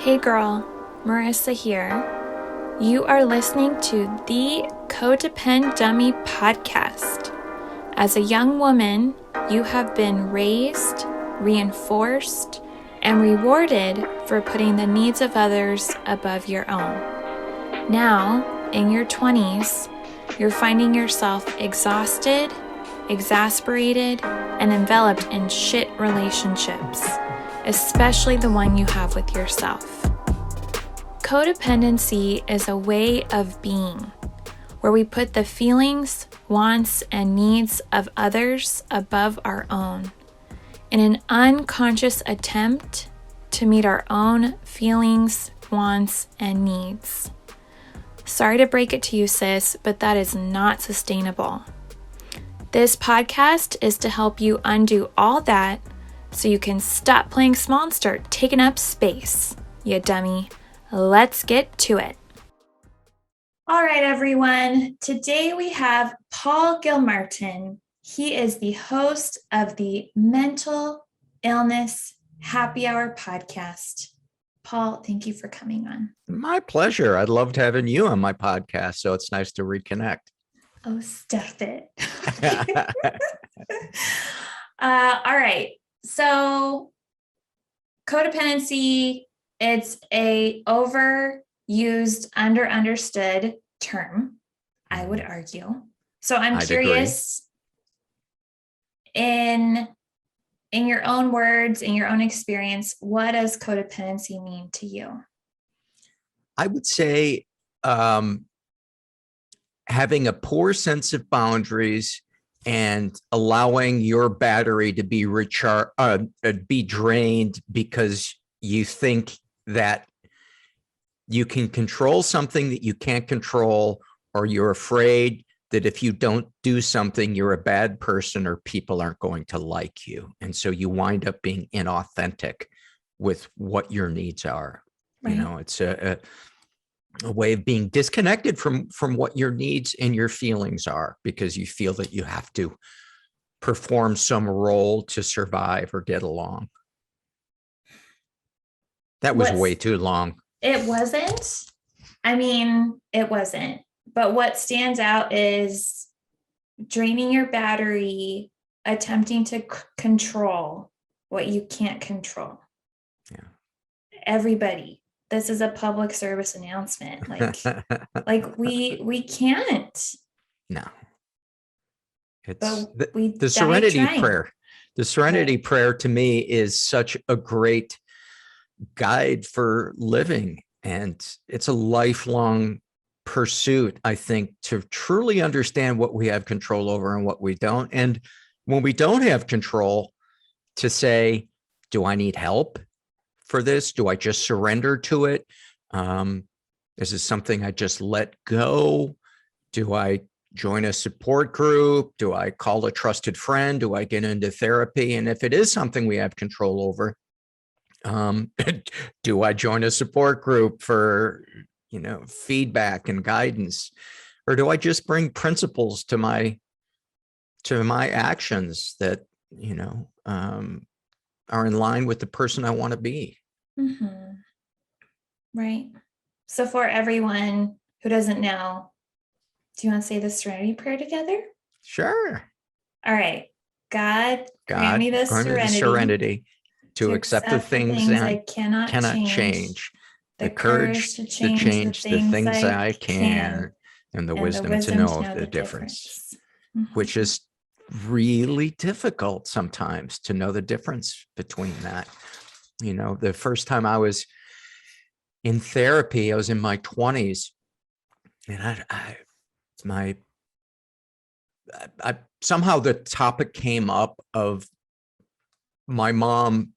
Hey girl, Marissa here. You are listening to the Codependent Dummy podcast. As a young woman, you have been raised, reinforced, and rewarded for putting the needs of others above your own. Now, in your 20s, you're finding yourself exhausted, exasperated, and enveloped in shit relationships, especially the one you have with yourself. Codependency is a way of being where we put the feelings, wants, and needs of others above our own in an unconscious attempt to meet our own feelings, wants, and needs. Sorry to break it to you, sis, but that is not sustainable. This podcast is to help you undo all that so you can stop playing small and start taking up space, you dummy. Let's get to it. All right, everyone. Today we have Paul Gilmartin. He is the host of the Mental Illness Happy Hour podcast. Paul, thank you for coming on. My pleasure. I loved having you on my podcast, so it's nice to reconnect. Oh, stuff it. All right. So codependency, it's a overused, understood term, I would argue. So I'm curious, in your own words, in your own experience, what does codependency mean to you? I would say having a poor sense of boundaries and allowing your battery to be be drained because you think that you can control something that you can't control, or you're afraid that if you don't do something, you're a bad person or people aren't going to like you. And so you wind up being inauthentic with what your needs are. Right. You know, it's a way of being disconnected from what your needs and your feelings are, because you feel that you have to perform some role to survive or get along. That was way too long. It wasn't. I mean, it wasn't. But what stands out is draining your battery, attempting to control what you can't control. Yeah. Everybody. This is a public service announcement. Like we can't. No. It's the Serenity Prayer. The Serenity Prayer to me is such a great guide for living. And it's a lifelong pursuit, I think, to truly understand what we have control over and what we don't. And when we don't have control, to say, do I need help for this? Do I just surrender to it? Is this something I just let go? Do I join a support group? Do I call a trusted friend? Do I get into therapy? And if it is something we have control over, do I join a support group for, feedback and guidance? Or do I just bring principles to my actions that, are in line with the person I want to be? Mm-hmm. Right. So for everyone who doesn't know, do you want to say the Serenity Prayer together? Sure. All right. God grant me the serenity to accept the things I cannot change, the courage to change the things I can, and the wisdom to know the difference. Mm-hmm. Which is really difficult sometimes, to know the difference between that. The first time I was in therapy, I was in my 20s, and I somehow the topic came up of my mom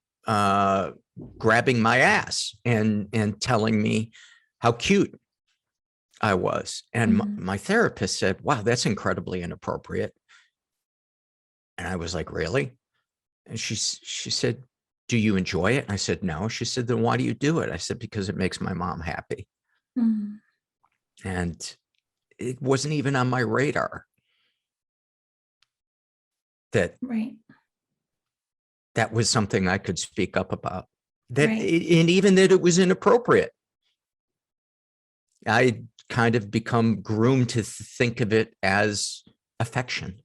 grabbing my ass and telling me how cute I was. And my therapist said, wow, that's incredibly inappropriate. And I was like, really? And she said, do you enjoy it? And I said, no. She said, then why do you do it? I said, because it makes my mom happy. Mm-hmm. And it wasn't even on my radar that that was something I could speak up about. that, Right. and even that it was inappropriate. I kind of become groomed to think of it as affection.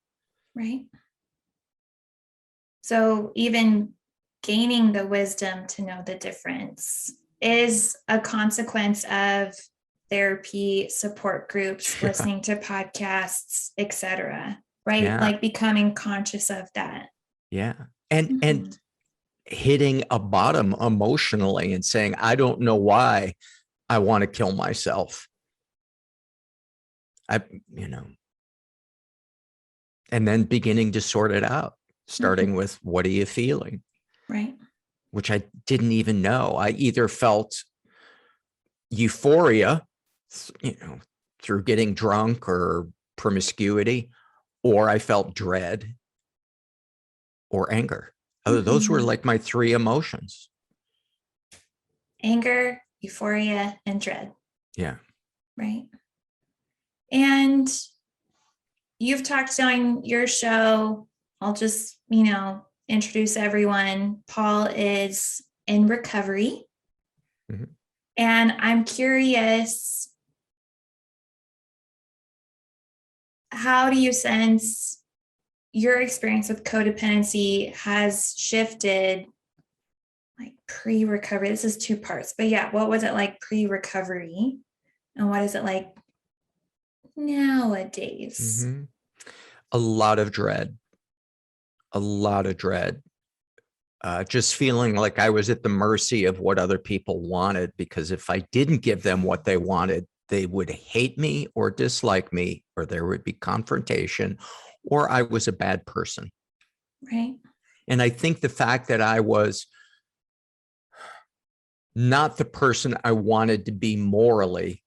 Right. So even gaining the wisdom to know the difference is a consequence of therapy, support groups, listening to podcasts, etc. Right? Yeah. Like becoming conscious of that. Yeah. And hitting a bottom emotionally and saying, I don't know why I want to kill myself. And then beginning to sort it out, starting with, what are you feeling? Right. Which I didn't even know. I either felt euphoria, through getting drunk or promiscuity, or I felt dread or anger. Those were like my three emotions. Anger, euphoria, and dread. Yeah. Right. And you've talked on your show, I'll just, introduce everyone. Paul is in recovery. Mm-hmm. And I'm curious, how do you sense your experience with codependency has shifted, like pre-recovery? This is two parts, but yeah, what was it like pre-recovery? And what is it like nowadays? Mm-hmm. A lot of dread. Just feeling like I was at the mercy of what other people wanted, because if I didn't give them what they wanted, they would hate me or dislike me, or there would be confrontation, or I was a bad person. Right. And I think the fact that I was not the person I wanted to be morally,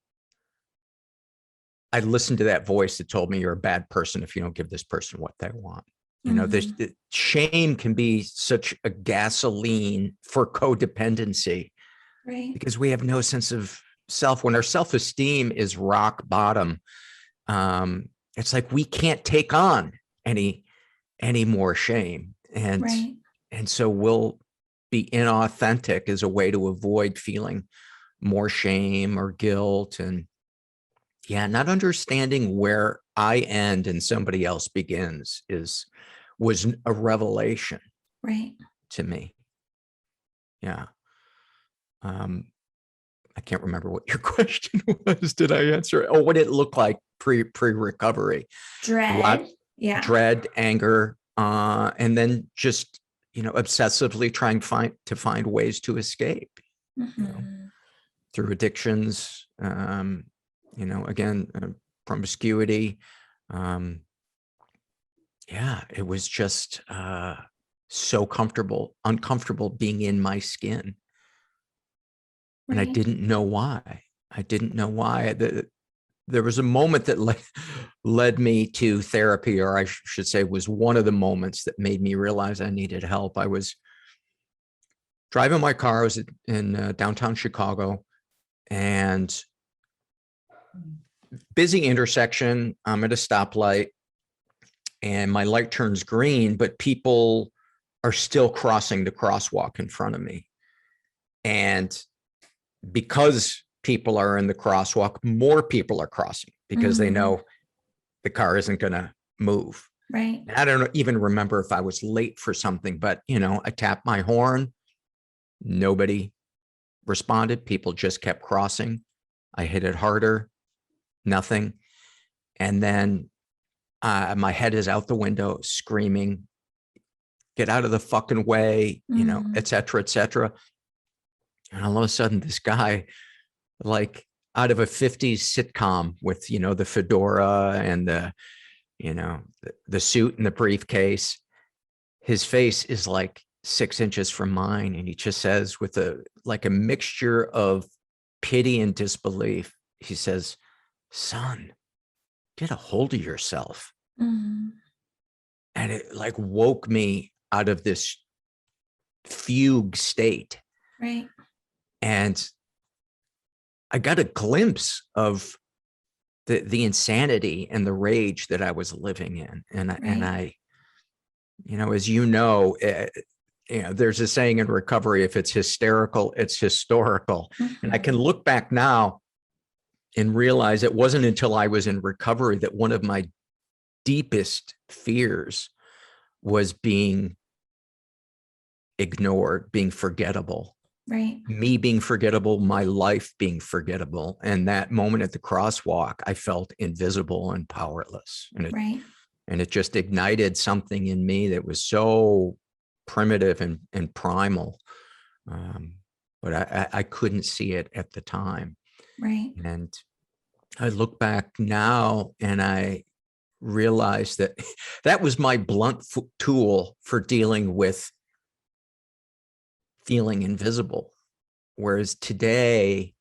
I listened to that voice that told me, you're a bad person if you don't give this person what they want. This shame can be such a gasoline for codependency, right? Because we have no sense of self. When our self-esteem is rock bottom, it's like we can't take on any more shame, and right. and so we'll be inauthentic as a way to avoid feeling more shame or guilt. And not understanding where I end and somebody else begins was a revelation, right, to me. Yeah. I can't remember what your question was. Did I answer it? Oh, what did it look like pre-recovery? Dread. Yeah. Dread, anger, and then just, obsessively trying to find ways to escape, through addictions, again, promiscuity. It was just so uncomfortable being in my skin. And I didn't know why. There was a moment that led me to therapy, or I should say was one of the moments that made me realize I needed help. I was driving my car. I was in downtown Chicago, and busy intersection. I'm at a stoplight, and my light turns green, but people are still crossing the crosswalk in front of me. And because people are in the crosswalk, more people are crossing because they know the car isn't going to move. Right. And I don't even remember if I was late for something, but I tapped my horn. Nobody responded. People just kept crossing. I hit it harder. Nothing. And then my head is out the window screaming, get out of the fucking way, et cetera, et cetera. And all of a sudden this guy, like out of a 50s sitcom with, the fedora and the suit and the briefcase, his face is like 6 inches from mine. And he just says, with a mixture of pity and disbelief, he says, son, get a hold of yourself. And it like woke me out of this fugue state. Right. And I got a glimpse of the insanity and the rage that I was living in. And I, as there's a saying in recovery, if it's hysterical, it's historical. And I Mm-hmm. can look back now and realize it wasn't until I was in recovery that one of my deepest fears was being ignored, being forgettable. Right. Me being forgettable, my life being forgettable. And that moment at the crosswalk, I felt invisible and powerless. Right. And it just ignited something in me that was so primitive and primal. But I couldn't see it at the time. Right. And I look back now and I realized that that was my blunt tool for dealing with feeling invisible. Whereas today,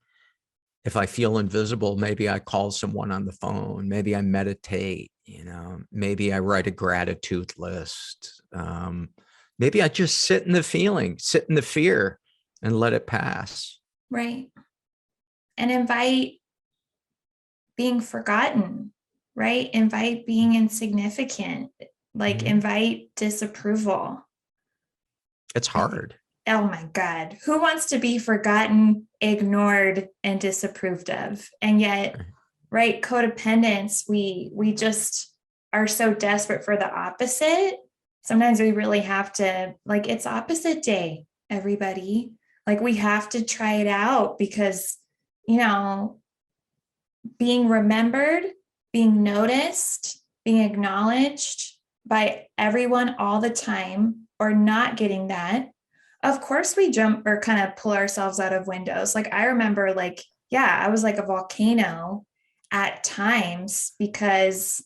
if I feel invisible, maybe I call someone on the phone, maybe I meditate, maybe I write a gratitude list. Maybe I just sit in the feeling, sit in the fear and let it pass. Right. And invite being forgotten, right? Invite being insignificant, like invite disapproval. It's hard. Oh my God. Who wants to be forgotten, ignored, and disapproved of? And yet, right, codependence, we just are so desperate for the opposite. Sometimes we really have to, like, it's opposite day, everybody. Like, we have to try it out because, being remembered, being noticed, being acknowledged by everyone all the time, or not getting that, of course we jump or kind of pull ourselves out of windows. Like I remember, I was like a volcano at times because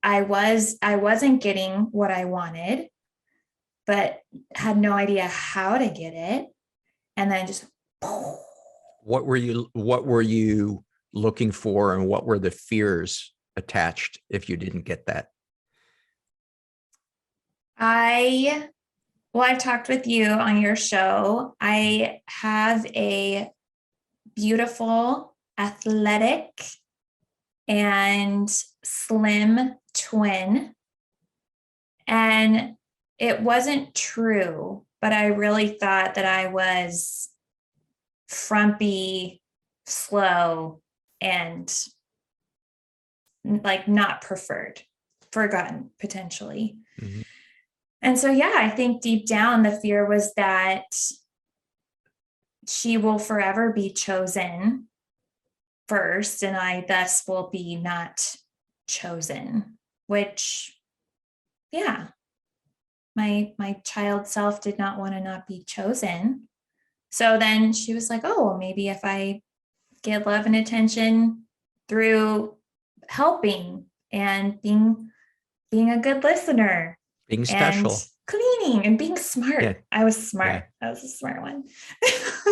I wasn't getting what I wanted, but had no idea how to get it. And then just what were you looking for, and what were the fears attached if you didn't get that? I've talked with you on your show. I have a beautiful, athletic, and slim twin. And it wasn't true, but I really thought that I was frumpy, slow, and like not preferred, forgotten potentially. Mm-hmm. And so, I think deep down, the fear was that she will forever be chosen first, and I thus will be not chosen, which, my child self did not want to not be chosen. So then she was like, oh, well, maybe if I get love and attention through helping and being a good listener, being special, and cleaning and being smart. Yeah. I was smart. Yeah. I was a smart one.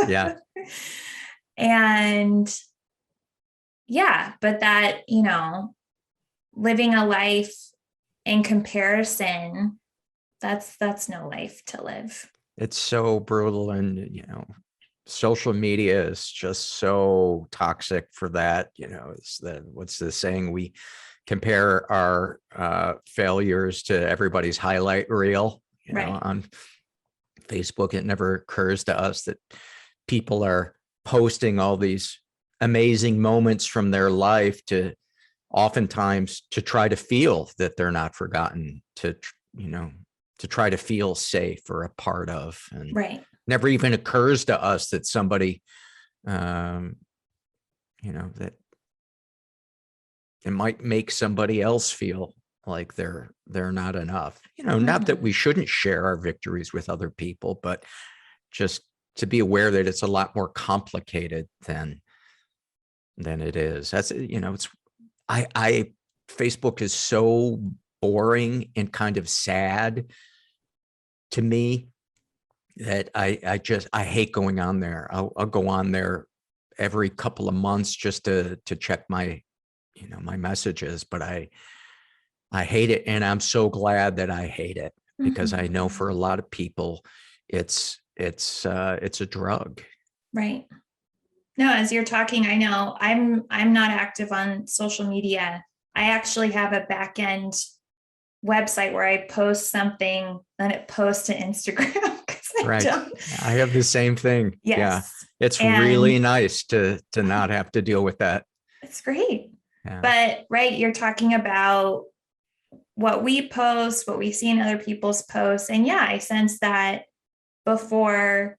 Yeah. And but that, living a life in comparison, that's no life to live. It's so brutal. And, social media is just so toxic for that. What's the saying? We compare our failures to everybody's highlight reel, on Facebook. It never occurs to us that people are posting all these amazing moments from their life to oftentimes to try to feel that they're not forgotten, to try to feel safe or a part of. And never even occurs to us that somebody, that it might make somebody else feel like they're not enough. Not that we shouldn't share our victories with other people, but just to be aware that it's a lot more complicated than it is. That's, Facebook is so boring and kind of sad to me that I hate going on there. I'll go on there every couple of months just to check my my messages, but I hate it. And I'm so glad that I hate it, because I know for a lot of people, it's a drug. Right. No, as you're talking, I know I'm not active on social media. I actually have a back end website where I post something, then it posts to Instagram because I Right. don't. I have the same thing. Yeah. Yes. It's And really nice to not have to deal with that. it's great. Yeah. But right, you're talking about what we post, what we see in other people's posts. And yeah, I sense that before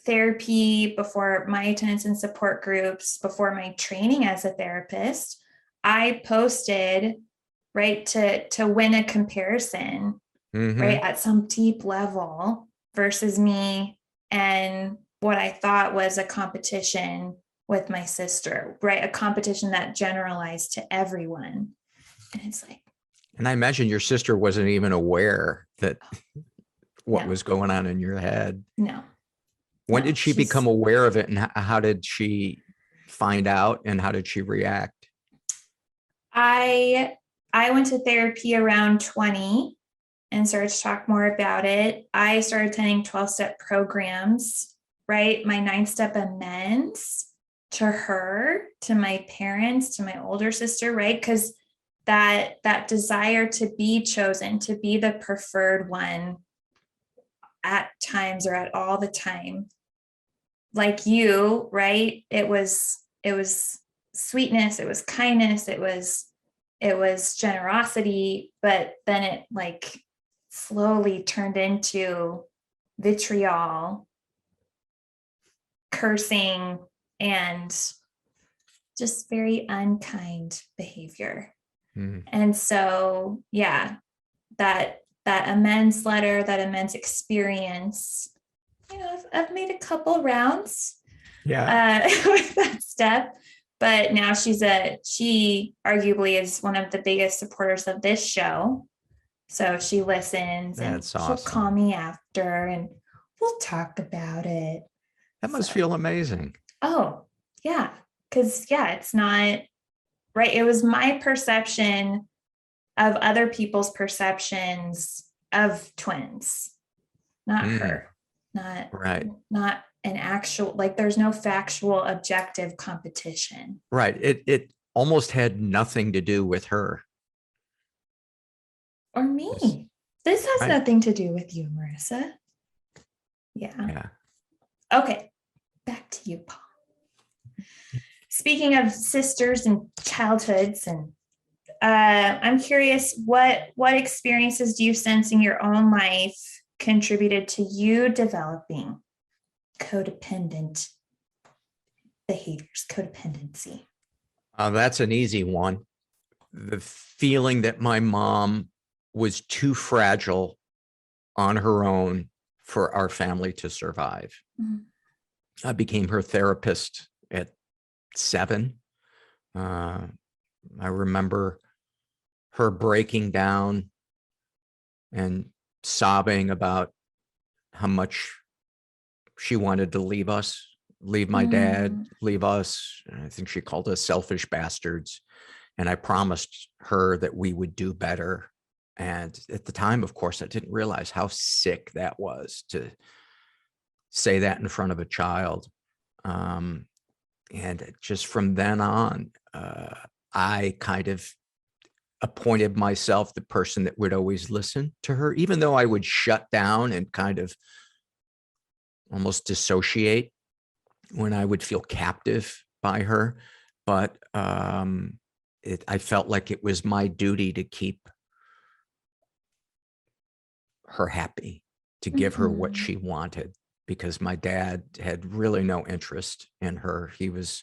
therapy, before my attendance in support groups, before my training as a therapist, I posted right to win a comparison, right, at some deep level versus me and what I thought was a competition with my sister, right? A competition that generalized to everyone. And it's like, And I imagine your sister wasn't even aware that what no, was going on in your head. no. When No, did she become aware of it, and how did she find out, and how did she react? I went to therapy around 20 and started to talk more about it. I started attending 12-step programs, right? My 9-step amends to her, to my parents, to my older sister, right? Because that desire to be chosen, to be the preferred one at times or at all the time, like you, right? It was sweetness, it was kindness, it was generosity, but then it like slowly turned into vitriol, cursing, and just very unkind behavior. And so, yeah, that amends letter, that amends experience, I've made a couple rounds with that step, but now she arguably is one of the biggest supporters of this show. So she listens. That's and she'll awesome. call me after and we'll talk about it. That must feel amazing. Oh, yeah. Because, yeah, it's not right. It was my perception of other people's perceptions of twins, not her, not an actual, like there's no factual objective competition. Right. It almost had nothing to do with her. Or me. This has nothing to do with you, Marissa. Yeah. Okay. Back to you, Paul. Speaking of sisters and childhoods, and I'm curious, what experiences do you sense in your own life contributed to you developing codependent behaviors, codependency? That's an easy one. The feeling that my mom was too fragile on her own for our family to survive. I became her therapist at 7. I remember her breaking down and sobbing about how much she wanted to leave us, leave my dad, leave us. I think she called us selfish bastards. And I promised her that we would do better. And at the time, of course, I didn't realize how sick that was to say that in front of a child. And just from then on, I kind of appointed myself the person that would always listen to her, even though I would shut down and kind of almost dissociate when I would feel captive by her. But I felt like it was my duty to keep her happy, to give her what she wanted, because my dad had really no interest in her. He was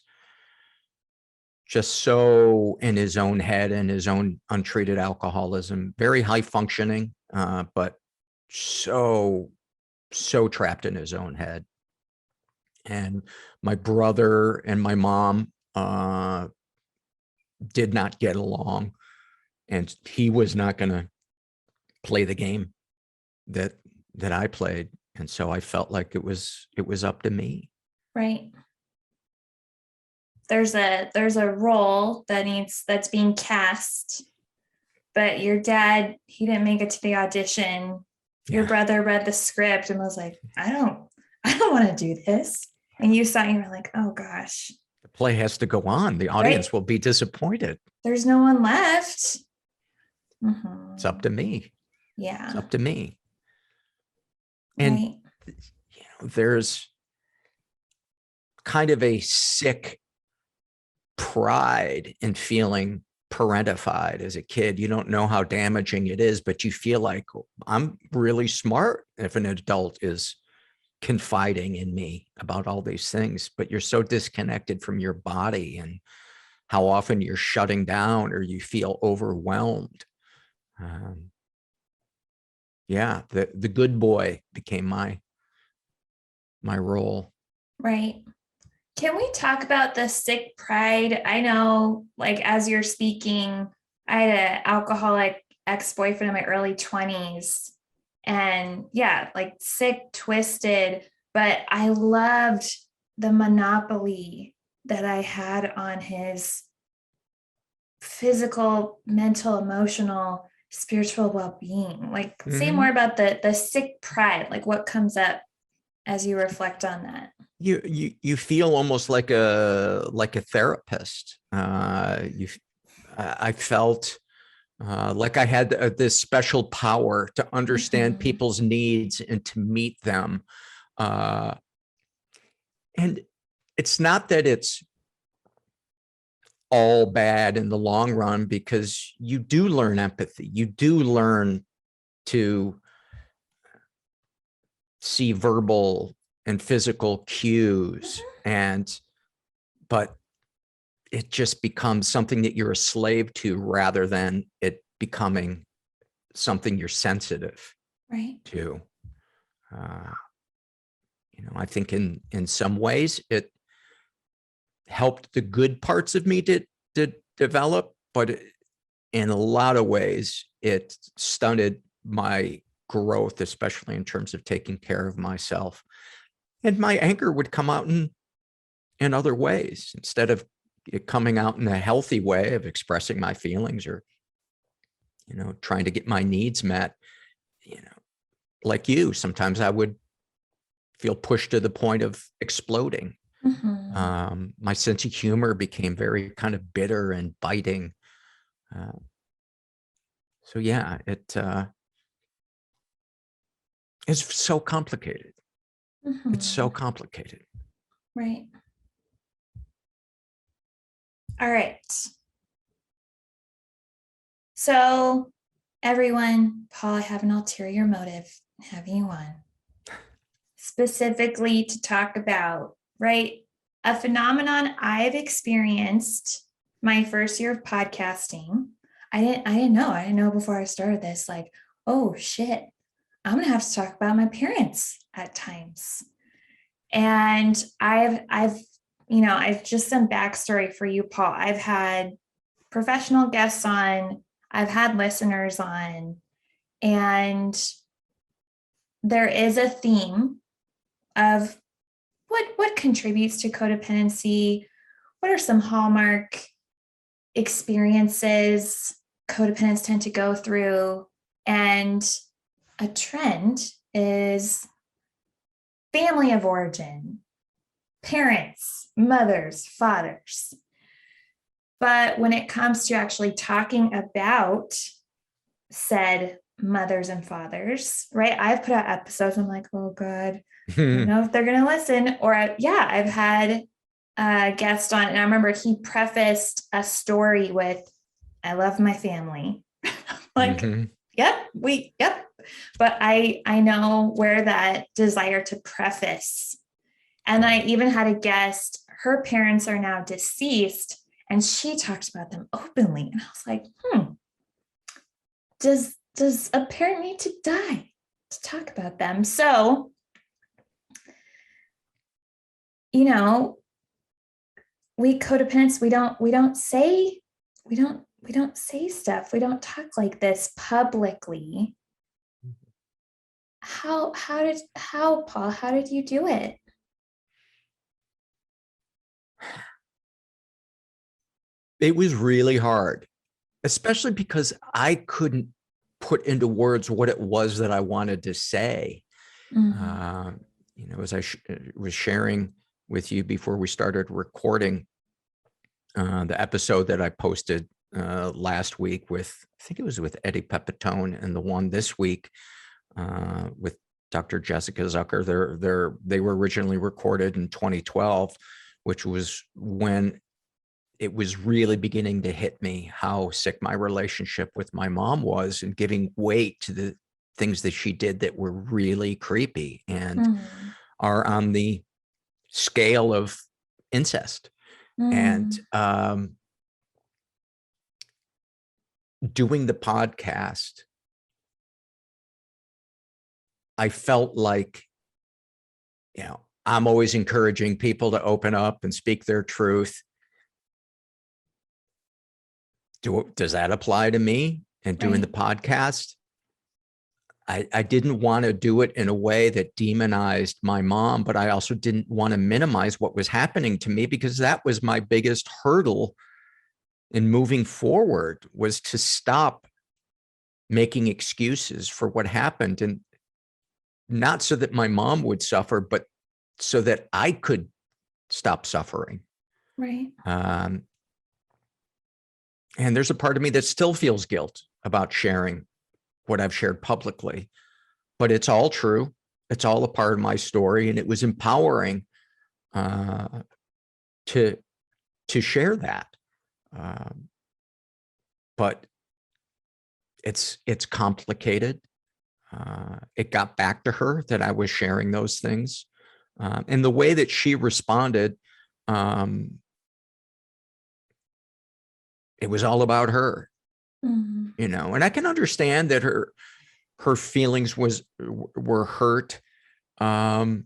just so in his own head and his own untreated alcoholism, very high functioning, but so trapped in his own head. And my brother and my mom did not get along, and he was not going to play the game that I played. And so I felt like it was up to me. Right. There's a role that's being cast, but your dad, he didn't make it to the audition. Your brother read the script and was like, I don't want to do this. And you saw, and you were like, oh gosh. The play has to go on. The audience will be disappointed. There's no one left. Mm-hmm. It's up to me. Yeah. It's up to me. And Right. there's kind of a sick pride in feeling parentified as a kid. You don't know how damaging it is, but you feel like I'm really smart if an adult is confiding in me about all these things, but you're so disconnected from your body and how often you're shutting down or you feel overwhelmed. Yeah, the good boy became my role. Right. Can we talk about the sick pride? I know, like, as you're speaking, I had an alcoholic ex-boyfriend in my early 20s. And yeah, like sick, twisted, but I loved the monopoly that I had on his physical, mental, emotional, spiritual well-being. Like, say more about the sick pride, like what comes up as you reflect on that. You feel almost like a therapist. I felt like I had this special power to understand people's needs and to meet them. And it's not that it's all bad in the long run, because you do learn empathy. You do learn to see verbal and physical cues, but it just becomes something that you're a slave to rather than it becoming something you're sensitive to. I think in some ways it helped the good parts of me to develop, but in a lot of ways it stunted my growth, especially in terms of taking care of myself. And my anger would come out in other ways instead of it coming out in a healthy way of expressing my feelings or, trying to get my needs met. Like you, sometimes I would feel pushed to the point of exploding. My sense of humor became very kind of bitter and biting. So yeah, it's so complicated. It's so complicated. Right. All right. So everyone, Paul, I have an ulterior motive having you on. Specifically to talk about, right, a phenomenon I've experienced my first year of podcasting. I didn't know before I started this, like, oh shit, I'm gonna have to talk about my parents at times. And I've just some backstory for you, Paul. I've had professional guests on, I've had listeners on, and there is a theme of what contributes to codependency. What are some hallmark experiences codependents tend to go through? And a trend is family of origin, parents, mothers, fathers. But when it comes to actually talking about said mothers and fathers, right? I've put out episodes. I'm like, oh God, I don't know if they're going to listen. Or I've had a guest on, and I remember he prefaced a story with, I love my family. Like, yep. But I know where that desire to preface. And I even had a guest, her parents are now deceased, and she talked about them openly. And I was like, does a parent need to die to talk about them? So, we codependents, we don't say stuff. We don't talk like this publicly. How Paul, how did you do it? It was really hard, especially because I couldn't put into words what it was that I wanted to say. As I was sharing with you before we started recording the episode that I posted last week with, I think it was with Eddie Pepitone, and the one this week with Dr. Jessica Zucker. They were originally recorded in 2012, which was when it was really beginning to hit me how sick my relationship with my mom was, and giving weight to the things that she did that were really creepy and Mm. are on the scale of incest. And doing the podcast, I felt like, I'm always encouraging people to open up and speak their truth. Does that apply to me? And doing the podcast, I didn't want to do it in a way that demonized my mom, but I also didn't want to minimize what was happening to me, because that was my biggest hurdle in moving forward, was to stop making excuses for what happened. And not so that my mom would suffer, but so that I could stop suffering. Right. And there's a part of me that still feels guilt about sharing what I've shared publicly, but it's all true. It's all a part of my story. And it was empowering to share that. But it's complicated. It got back to her that I was sharing those things. And the way that she responded, it was all about her, and I can understand that her feelings were hurt. But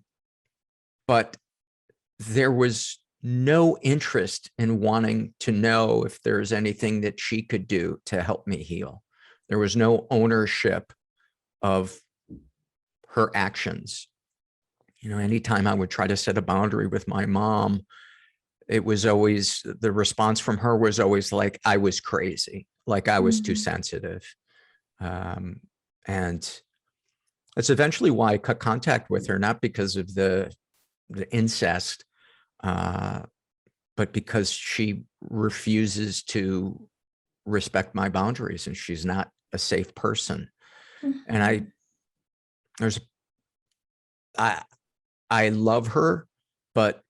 there was no interest in wanting to know if there's anything that she could do to help me heal. There was no ownership of her actions. Anytime I would try to set a boundary with my mom, it was always, the response from her was always like I was crazy, like I was too sensitive. And that's eventually why I cut contact with her, not because of the incest, but because she refuses to respect my boundaries, and she's not a safe person. And I love her, but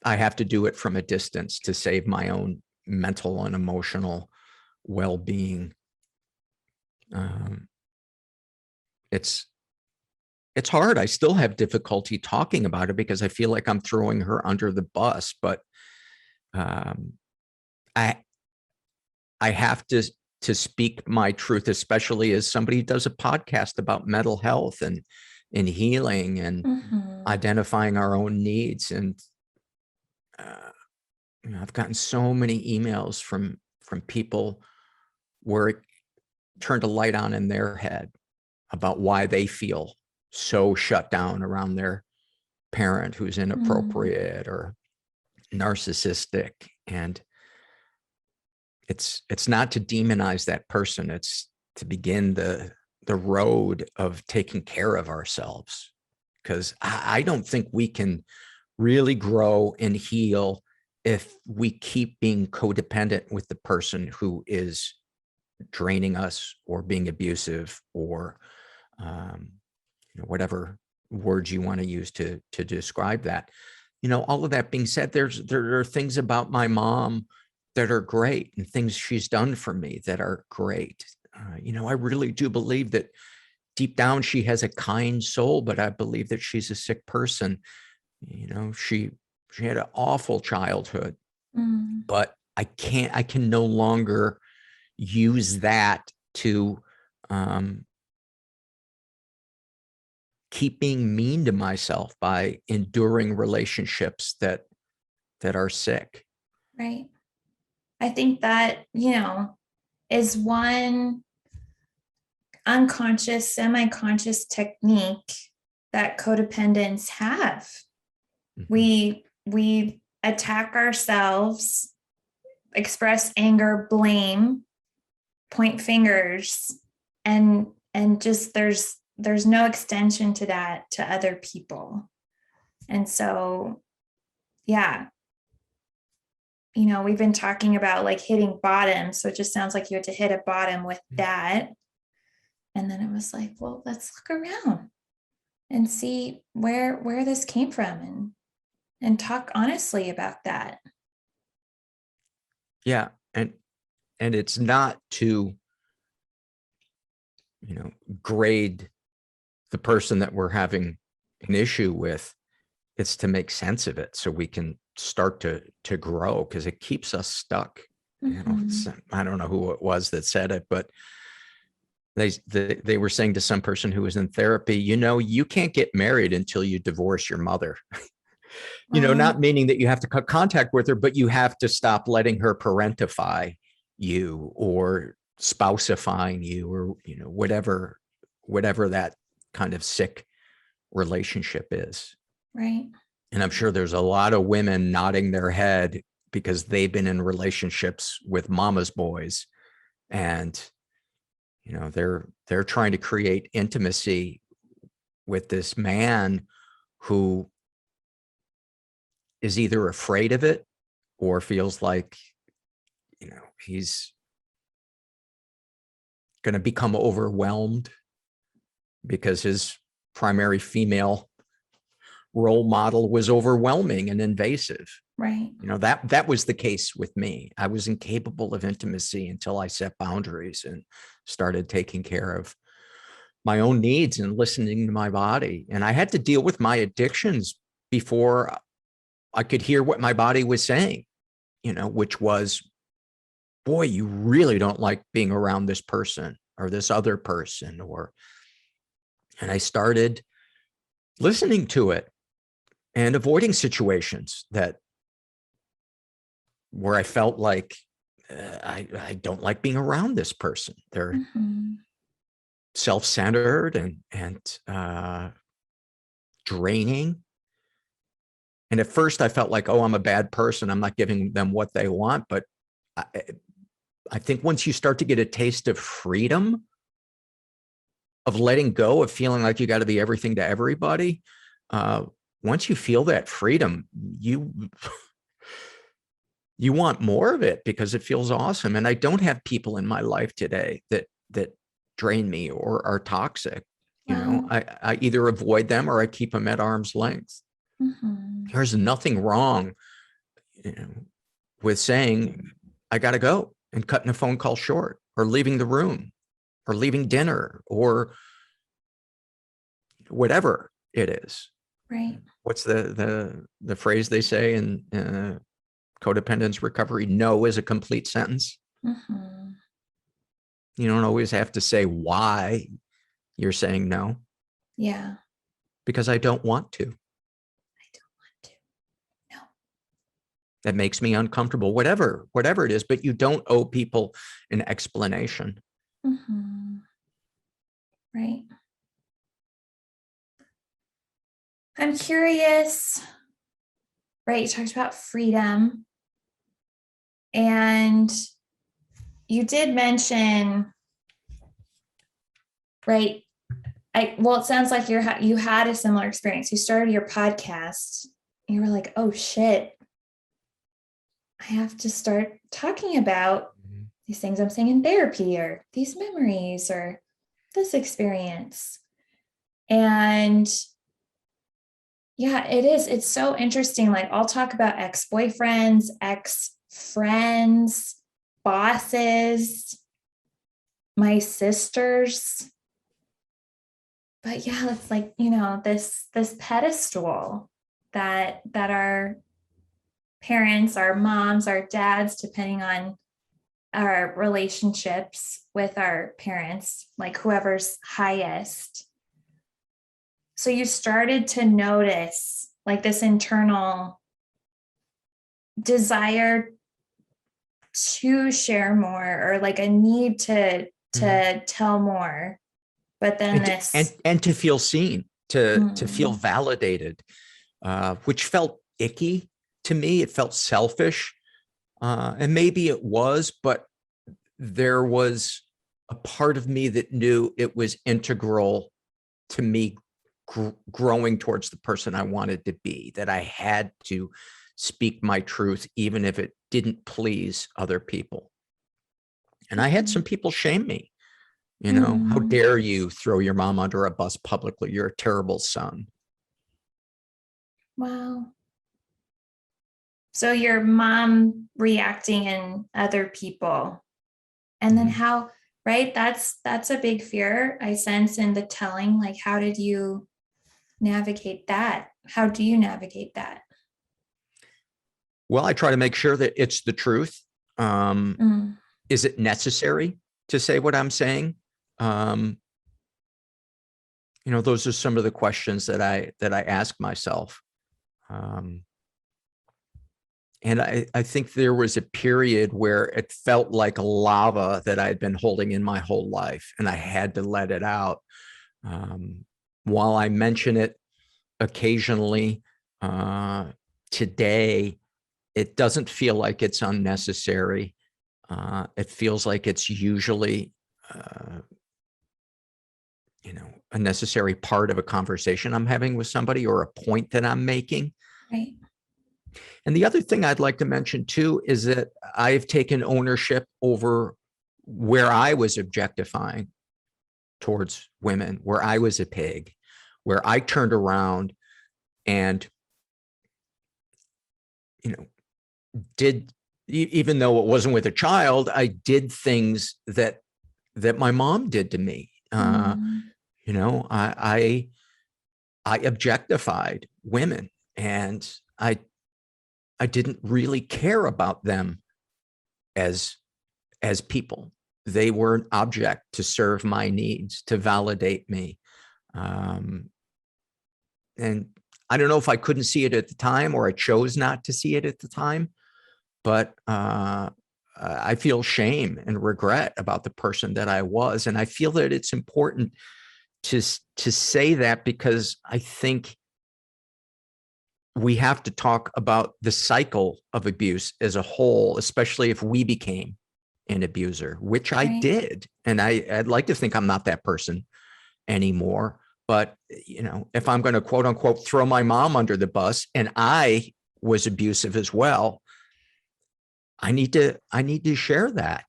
I have to do it from a distance to save my own mental and emotional well-being. It's hard. I still have difficulty talking about it because I feel like I'm throwing her under the bus, but I have to speak my truth, especially as somebody who does a podcast about mental health and healing and identifying our own needs. And I've gotten so many emails from people where it turned a light on in their head about why they feel so shut down around their parent who's inappropriate or narcissistic. And it's not to demonize that person. It's to begin the road of taking care of ourselves, because I don't think we can really grow and heal if we keep being codependent with the person who is draining us or being abusive or whatever words you want to use to describe that. All of that being said, there are things about my mom that are great, and things she's done for me that are great. I really do believe that deep down she has a kind soul, but I believe that she's a sick person. She had an awful childhood, but I can no longer use that to keep being mean to myself by enduring relationships that are sick. Right. I think that, is one unconscious, semi-conscious technique that codependents have. We attack ourselves, express anger, blame, point fingers, and just there's no extension to that to other people. And so, we've been talking about like hitting bottom. So it just sounds like you had to hit a bottom with that. And then it was like, well, let's look around and see where this came from and talk honestly about that. Yeah. And it's not to, grade the person that we're having an issue with. It's to make sense of it so we can start to grow, because it keeps us stuck. I don't know who it was that said it, but they were saying to some person who was in therapy, you can't get married until you divorce your mother. Wow. Not meaning that you have to cut contact with her, but you have to stop letting her parentify you or spousifying you, or whatever that kind of sick relationship is. Right. And I'm sure there's a lot of women nodding their head because they've been in relationships with mama's boys, and they're trying to create intimacy with this man who is either afraid of it or feels like he's going to become overwhelmed because his primary female role model was overwhelming and invasive. Right. That was the case with me. I was incapable of intimacy until I set boundaries and started taking care of my own needs and listening to my body. And I had to deal with my addictions before I could hear what my body was saying, which was, boy, you really don't like being around this person or this other person, and I started listening to it and avoiding situations where I felt like I don't like being around this person. They're self-centered and draining. And at first I felt like, oh, I'm a bad person. I'm not giving them what they want. But I think once you start to get a taste of freedom, of letting go, of feeling like you got to be everything to everybody, once you feel that freedom, you want more of it because it feels awesome. And I don't have people in my life today that drain me or are toxic. Wow. I either avoid them or I keep them at arm's length. There's nothing wrong with saying, I got to go, and cutting a phone call short, or leaving the room, or leaving dinner, or whatever it is. Right. What's the phrase they say in codependence recovery? No is a complete sentence. You don't always have to say why you're saying no. Yeah. Because I don't want to. No. That makes me uncomfortable, whatever it is, but you don't owe people an explanation. Right. I'm curious, right? You talked about freedom, and you did mention, right? It sounds like you had a similar experience. You started your podcast, and you were like, oh shit, I have to start talking about these things I'm saying in therapy, or these memories, or this experience. And yeah, it is. It's so interesting. Like, I'll talk about ex-boyfriends, ex-friends, bosses, my sisters. But yeah, it's like, this pedestal that our parents, our moms, our dads, depending on our relationships with our parents, like whoever's highest. So you started to notice like this internal desire to share more, or like a need to tell more. But then and to feel seen, to feel validated, which felt icky to me. It felt selfish. And maybe it was, but there was a part of me that knew it was integral to me growing towards the person I wanted to be, that I had to speak my truth, even if it didn't please other people. And I had some people shame me. How dare you throw your mom under a bus publicly? You're a terrible son. Wow. So your mom reacting in other people, and then how, right? That's a big fear I sense in the telling. Like, how did you navigate that? How do you navigate that? Well, I try to make sure that it's the truth. Is it necessary to say what I'm saying? Those are some of the questions that I ask myself. And I think there was a period where it felt like lava that I had been holding in my whole life, and I had to let it out. While I mention it occasionally today, it doesn't feel like it's unnecessary. It feels like it's usually, a necessary part of a conversation I'm having with somebody or a point that I'm making. Right. And the other thing I'd like to mention too is that I've taken ownership over where I was objectifying towards women, where I was a pig, where I turned around and, did, even though it wasn't with a child, I did things that my mom did to me. I objectified women, and I didn't really care about them as people. They were an object to serve my needs, to validate me. And I don't know if I couldn't see it at the time, or I chose not to see it at the time, but I feel shame and regret about the person that I was. And I feel that it's important to say that, because I think we have to talk about the cycle of abuse as a whole, especially if we became an abuser, which I did. And I'd like to think I'm not that person anymore. But, if I'm going to quote unquote throw my mom under the bus, and I was abusive as well, I need to share that.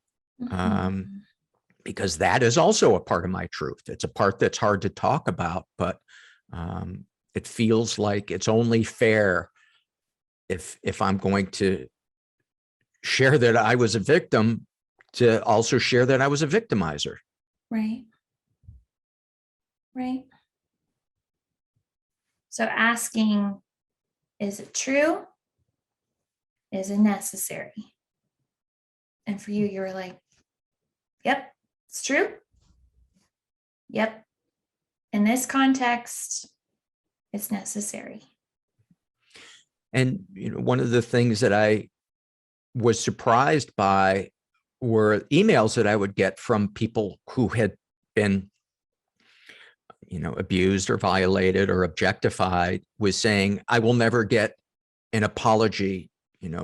Because that is also a part of my truth. It's a part that's hard to talk about, but it feels like it's only fair if I'm going to share that I was a victim, to also share that I was a victimizer. Right. Right. So asking, is it true? Is it necessary? And for you, you were like, yep, it's true. Yep. In this context, it's necessary. And one of the things that I was surprised by were emails that I would get from people who had been, abused or violated or objectified, was saying, I will never get an apology,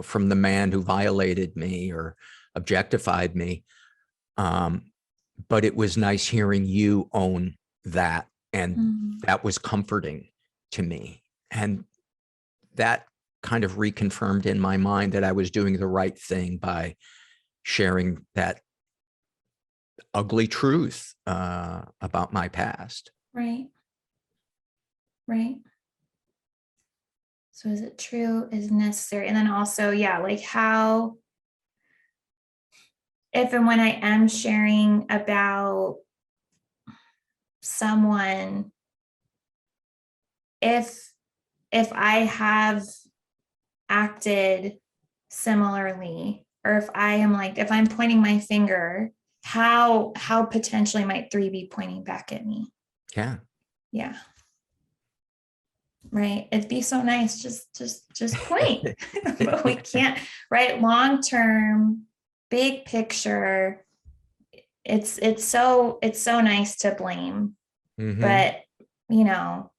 from the man who violated me or objectified me. But it was nice hearing you own that. And that was comforting to me. And that kind of reconfirmed in my mind that I was doing the right thing by sharing that ugly truth about my past. Right. Right. So is it true? Is it necessary? And then also, like how, if and when I am sharing about someone, if I have acted similarly, or if I am like, if I'm pointing my finger, how potentially might 3 be pointing back at me? Yeah. Yeah. Right. It'd be so nice. Just point, but we can't, right? Long-term, big picture. It's so nice to blame, but how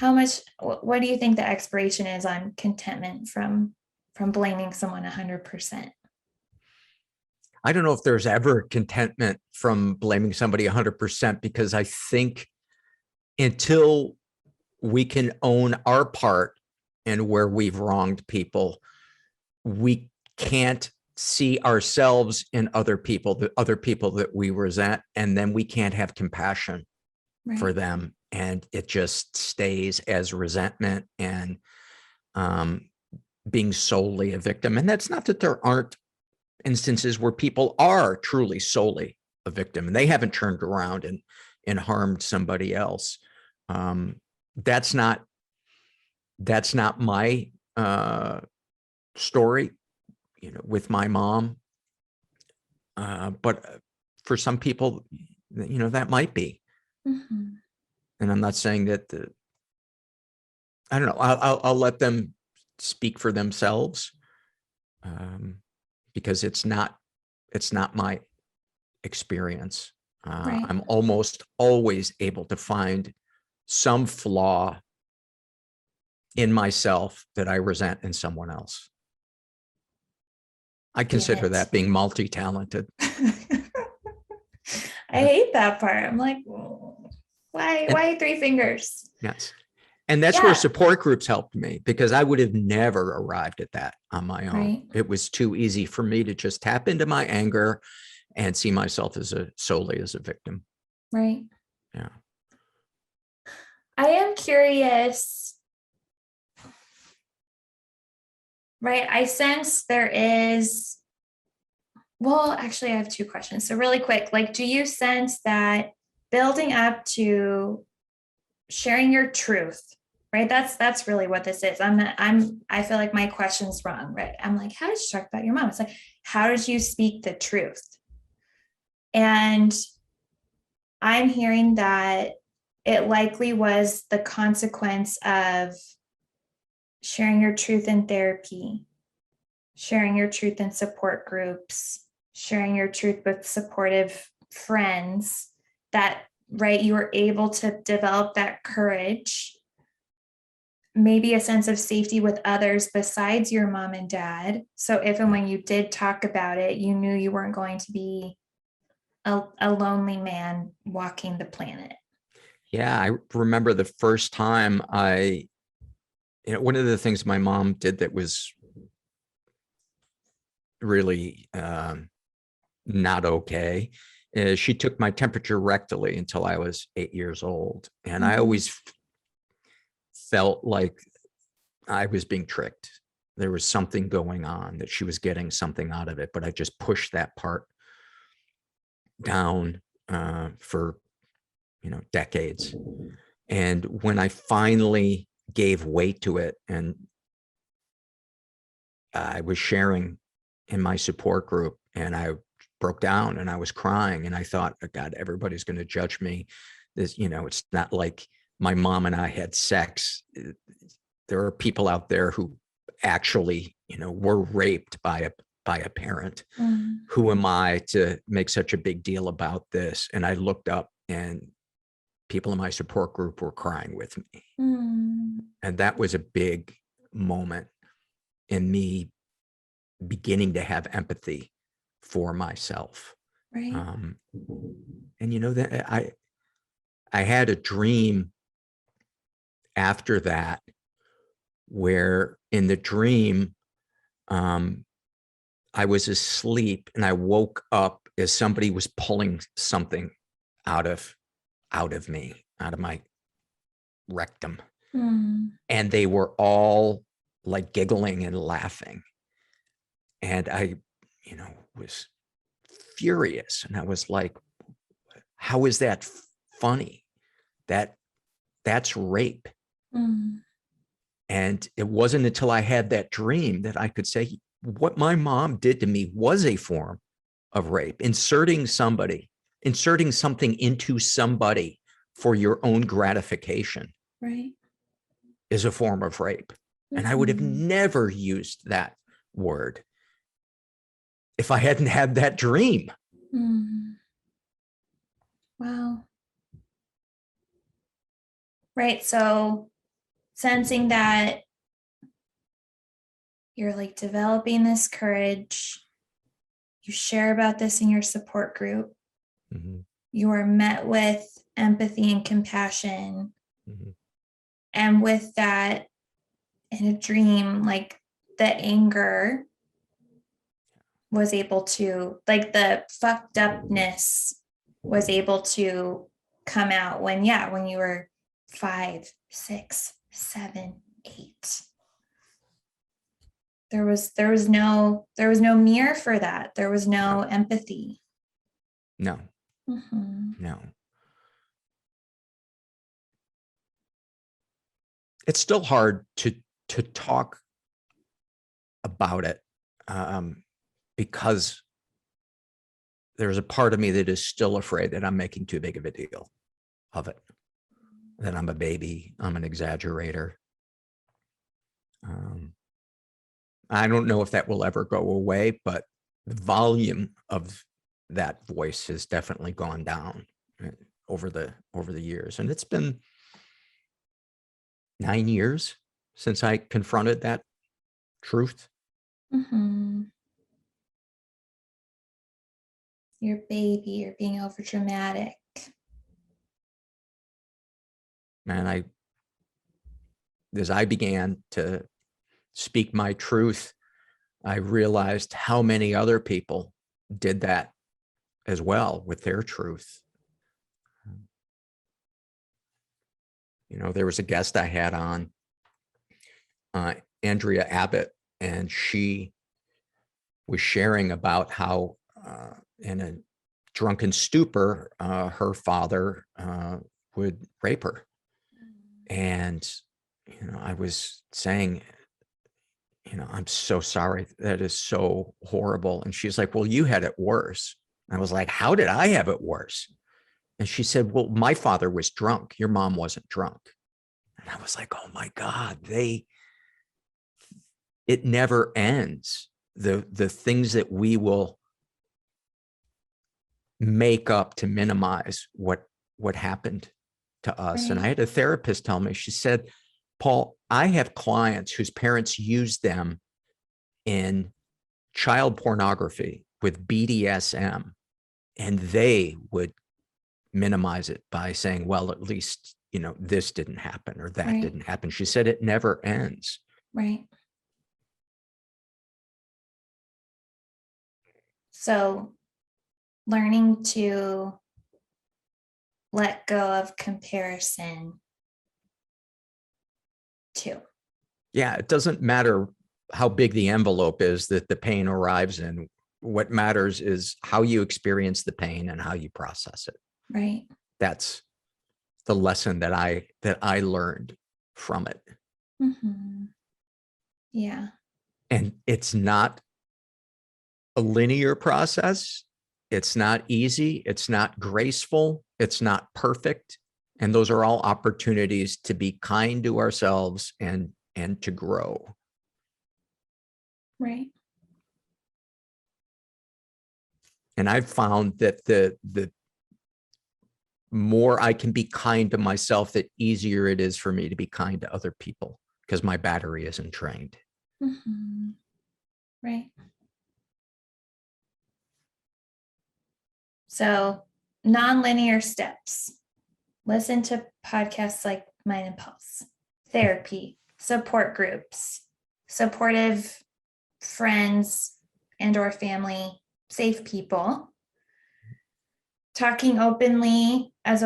much, what do you think the expiration is on contentment from blaming someone 100%? I don't know if there's ever contentment from blaming somebody 100%, because I think until we can own our part and where we've wronged people, we can't see ourselves in other people, the other people that we resent, and then we can't have compassion for them. And it just stays as resentment and being solely a victim. And that's not that there aren't instances where people are truly solely a victim and they haven't turned around and harmed somebody else. That's not my story, with my mom. But for some people, that might be. Mm-hmm. And I'm not saying that I don't know. I'll let them speak for themselves, because it's not my experience. I'm almost always able to find some flaw in myself that I resent in someone else. I consider that being multi-talented. I hate that part. I'm like, why 3 fingers? Yes. And that's where support groups helped me, because I would have never arrived at that on my own. Right. It was too easy for me to just tap into my anger and see myself solely as a victim. Right. Yeah. I am curious. Right. I sense there is, well, actually I have 2 questions. So really quick, do you sense that building up to sharing your truth, right? That's really what this is. I feel like my question's wrong, right? I'm like, how did you talk about your mom? It's like, how did you speak the truth? And I'm hearing that it likely was the consequence of sharing your truth in therapy, sharing your truth in support groups, sharing your truth with supportive friends, that, right, you were able to develop that courage, maybe a sense of safety with others besides your mom and dad. So if and when you did talk about it, you knew you weren't going to be a lonely man walking the planet. Yeah, I remember the first time one of the things my mom did that was really not okay is she took my temperature rectally until I was 8 years old. And I always felt like I was being tricked. There was something going on, that she was getting something out of it, but I just pushed that part down for decades. And when I finally gave weight to it, and I was sharing in my support group, and I broke down and I was crying, and I thought, oh God, everybody's going to judge me. This, it's not like my mom and I had sex. There are people out there who actually, were raped by a parent. Who am I to make such a big deal about this? And I looked up, and people in my support group were crying with me. And that was a big moment in me beginning to have empathy for myself. Right. And that I had a dream after that, where in the dream, I was asleep and I woke up as somebody was pulling something out of me, out of my rectum. And they were all like giggling and laughing. And I, was furious. And I was like, how is that funny? That's rape. And it wasn't until I had that dream that I could say, what my mom did to me was a form of rape. Inserting something into somebody for your own gratification, right, is a form of rape. And I would have never used that word if I hadn't had that dream. Wow. Right. So sensing that you're developing this courage, you share about this in your support group. You are met with empathy and compassion. And with that in a dream, like the anger was able to, like the fucked upness was able to come out when you were 5, 6, 7, 8. There was no mirror for that. There was no empathy. No. Mm-hmm. No. It's still hard to talk about it because there's a part of me that is still afraid that I'm making too big of a deal of it, that I'm a baby, I'm an exaggerator. I don't know if that will ever go away, but the volume of that voice has definitely gone down over the years. And it's been 9 years since I confronted that truth. Mm-hmm. You're a baby, you're being over dramatic. And as I began to speak my truth, I realized how many other people did that as well with their truth. You know, there was a guest I had on, Andrea Abbott, and she was sharing about how in a drunken stupor, her father would rape her. And, you know, I was saying, you know, I'm so sorry. That is so horrible. And she's like, well, you had it worse. I was like, how did I have it worse? And she said, well, my father was drunk. Your mom wasn't drunk. And I was like, oh my God, it never ends. The things that we will make up to minimize what happened to us. Right. And I had a therapist tell me, she said, Paul, I have clients whose parents use them in child pornography with BDSM, and they would minimize it by saying, well, at least, you know, this didn't happen or that didn't happen. She said it never ends. Right. So learning to let go of comparison too. Yeah, it doesn't matter how big the envelope is that the pain arrives in. What matters is how you experience the pain and how you process it. Right. That's the lesson that I learned from it. Mm-hmm. Yeah. And it's not a linear process. It's not easy. It's not graceful. It's not perfect. And those are all opportunities to be kind to ourselves and to grow. Right. And I've found that the more I can be kind to myself, the easier it is for me to be kind to other people because my battery isn't trained. Mm-hmm. Right. So non-linear steps. Listen to podcasts like Mine and Pulse, therapy, support groups, supportive friends and or family, safe people. Talking openly as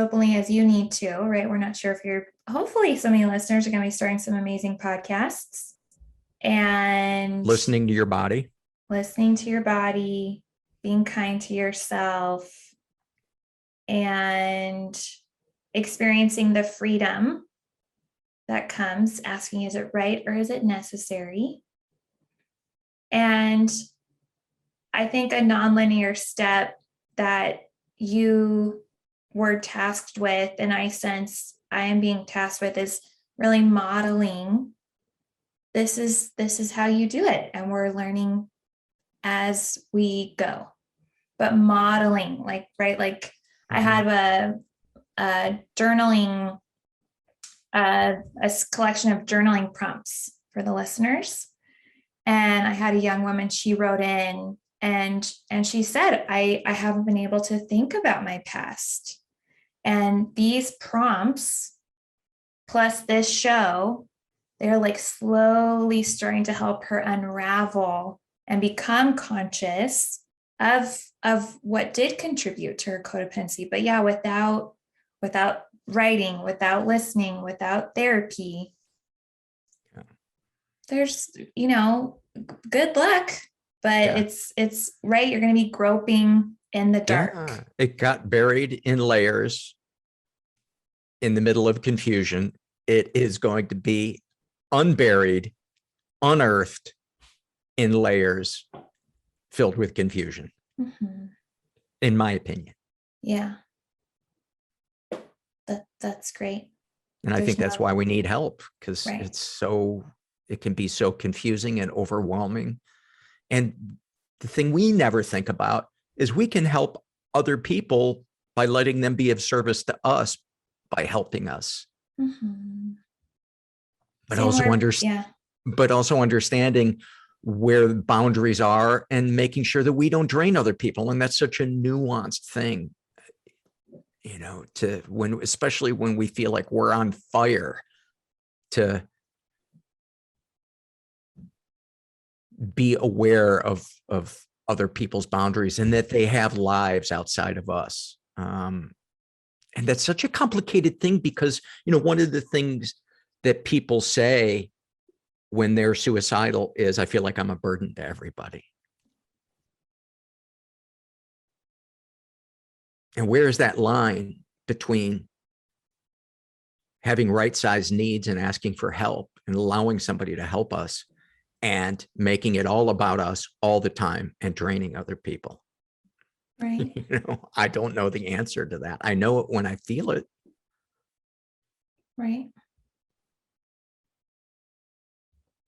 you need to, right? We're not sure if hopefully some of your listeners are going to be starting some amazing podcasts. And listening to your body, being kind to yourself, and experiencing the freedom that comes, asking, is it right or is it necessary? And I think a nonlinear step that you were tasked with, and I sense I am being tasked with, is really modeling. This is how you do it. And we're learning as we go. But modeling, like, right, like mm-hmm. I have a journaling, a collection of journaling prompts for the listeners. And I had a young woman, she wrote in and she said, I haven't been able to think about my past. And these prompts plus this show they're like slowly starting to help her unravel and become conscious of what did contribute to her codependency. But yeah, without writing, without listening, without therapy, there's, good luck. But it's right, you're going to be groping in the dark. Yeah, it got buried in layers in the middle of confusion. It is going to be unburied, unearthed in layers filled with confusion, in my opinion. Yeah. That's great. And I think that's why we need help, because it can be so confusing and overwhelming. And the thing we never think about is we can help other people by letting them be of service to us by helping us. But also understanding where the boundaries are and making sure that we don't drain other people. And that's such a nuanced thing, especially when we feel like we're on fire, to be aware of other people's boundaries and that they have lives outside of us. And that's such a complicated thing because, one of the things that people say when they're suicidal is, I feel like I'm a burden to everybody. And where is that line between having right-sized needs and asking for help and allowing somebody to help us and making it all about us all the time and draining other people? Right. I don't know the answer to that. I know it when I feel it. Right.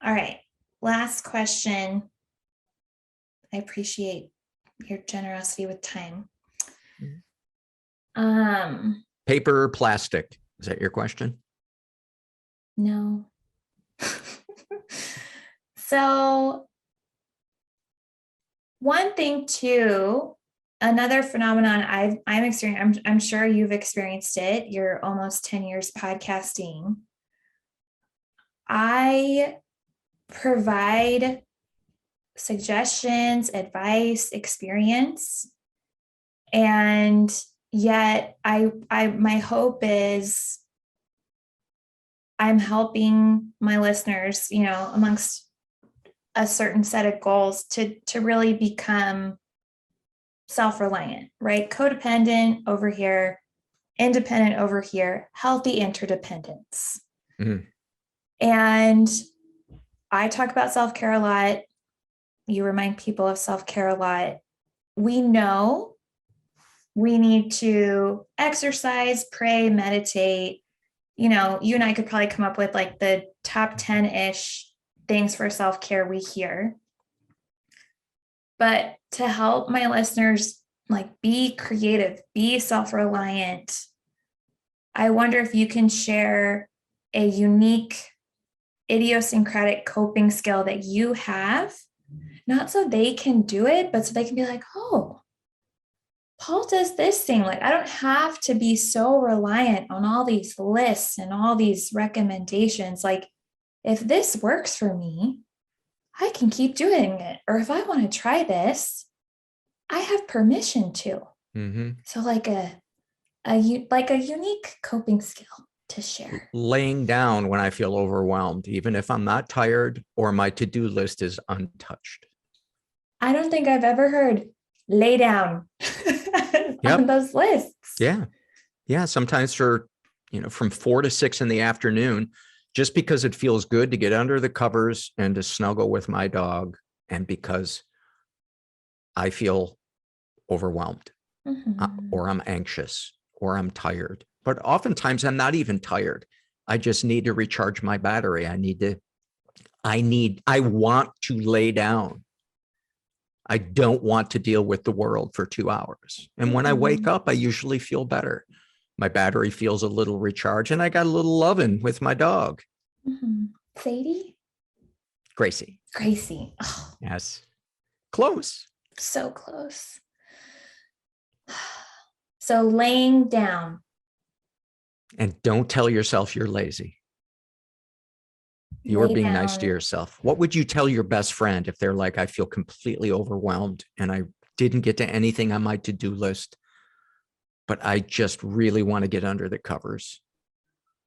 All right. Last question. I appreciate your generosity with time. Paper or plastic? Is that your question? No. So one thing too, another phenomenon I'm experiencing, I'm sure you've experienced it. You're almost 10 years podcasting. I provide suggestions, advice, experience, and yet my hope is I'm helping my listeners, amongst a certain set of goals to really become self-reliant, right? Codependent over here, independent over here, healthy interdependence. And I talk about self-care a lot. You remind people of self-care a lot. We know we need to exercise, pray, meditate. You and I could probably come up with like the top 10-ish things for self-care we hear. But to help my listeners be creative, be self-reliant, I wonder if you can share a unique idiosyncratic coping skill that you have, not so they can do it, but so they can be like, oh, Paul does this thing. I don't have to be so reliant on all these lists and all these recommendations. If this works for me, I can keep doing it. Or if I want to try this, I have permission to. So a unique coping skill to share. Laying down when I feel overwhelmed, even if I'm not tired or my to-do list is untouched. I don't think I've ever heard lay down on those lists. Yeah. Sometimes from 4 to 6 in the afternoon, just because it feels good to get under the covers and to snuggle with my dog, and because I feel overwhelmed or I'm anxious or I'm tired. But oftentimes I'm not even tired. I just need to recharge my battery. I want to lay down. I don't want to deal with the world for 2 hours. And when I wake up, I usually feel better. My battery feels a little recharged, and I got a little loving with my dog. Sadie? Gracie. Oh. Yes. Close. So close. So laying down. And don't tell yourself you're lazy. You're lay being nice to down. yourself. What would you tell your best friend if they're like, I feel completely overwhelmed and I didn't get to anything on my to-do list, but I just really want to get under the covers?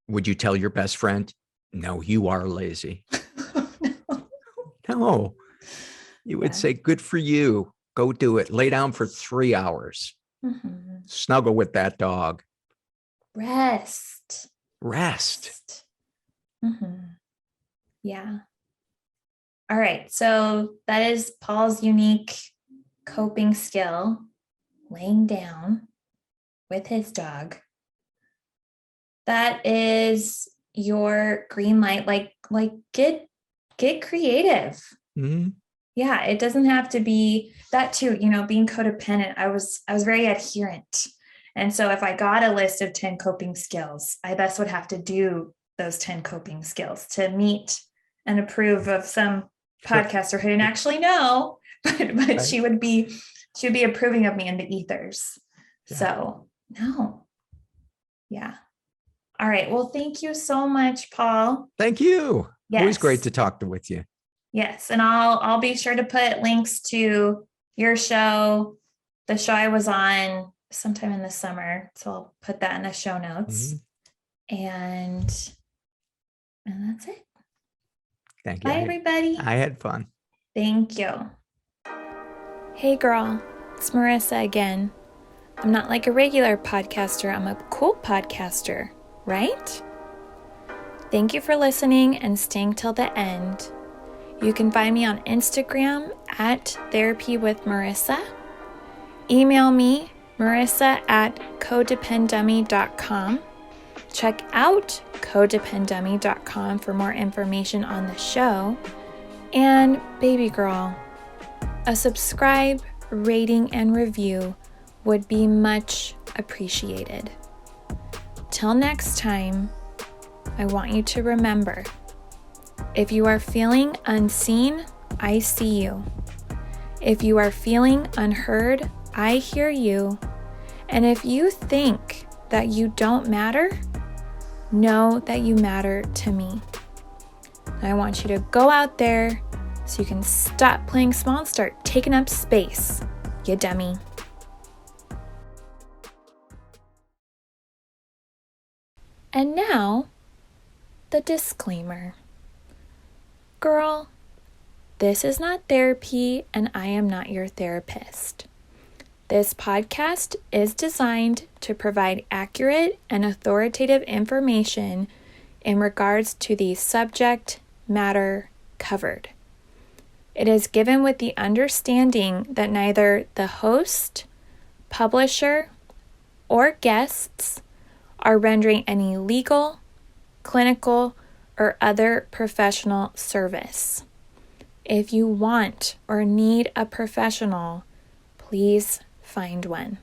Would you tell your best friend, no, you are lazy? No, you would Yeah. say, good for you. Go do it. Lay down for 3 hours. Mhm. Snuggle with that dog. Rest. Rest. Mhm. Yeah. All right. So that is Paul's unique coping skill, laying down with his dog. That is your green light. Like get creative. Mm-hmm. Yeah, it doesn't have to be that too, being codependent. I was very adherent. And so if I got a list of 10 coping skills, I thus would have to do those 10 coping skills to meet and approve of some podcaster who didn't actually know, but Right. she would be approving of me in the ethers. Yeah. So no. Yeah. All right. Well, thank you so much, Paul. Thank you. Yes. Always great to talk with you. Yes. And I'll be sure to put links to your show, the show I was on sometime in the summer. So I'll put that in the show notes. Mm-hmm. And that's it. Thank you. Bye, everybody. I had fun. Thank you. Hey, girl. It's Marissa again. I'm not like a regular podcaster. I'm a cool podcaster, right? Thank you for listening and staying till the end. You can find me on Instagram at Therapy with Marissa. Email me, marissa@codependummy.com. Check out codependummy.com for more information on the show. And baby girl, a subscribe, rating, and review would be much appreciated. Till next time, I want you to remember, if you are feeling unseen, I see you. If you are feeling unheard, I hear you. And if you think that you don't matter, know that you matter to me. I want you to go out there so you can stop playing small and start taking up space, you dummy. And now, the disclaimer. Girl, this is not therapy, and I am not your therapist. This podcast is designed to provide accurate and authoritative information in regards to the subject matter covered. It is given with the understanding that neither the host, publisher, or guests are rendering any legal, clinical, or other professional service. If you want or need a professional, please find one.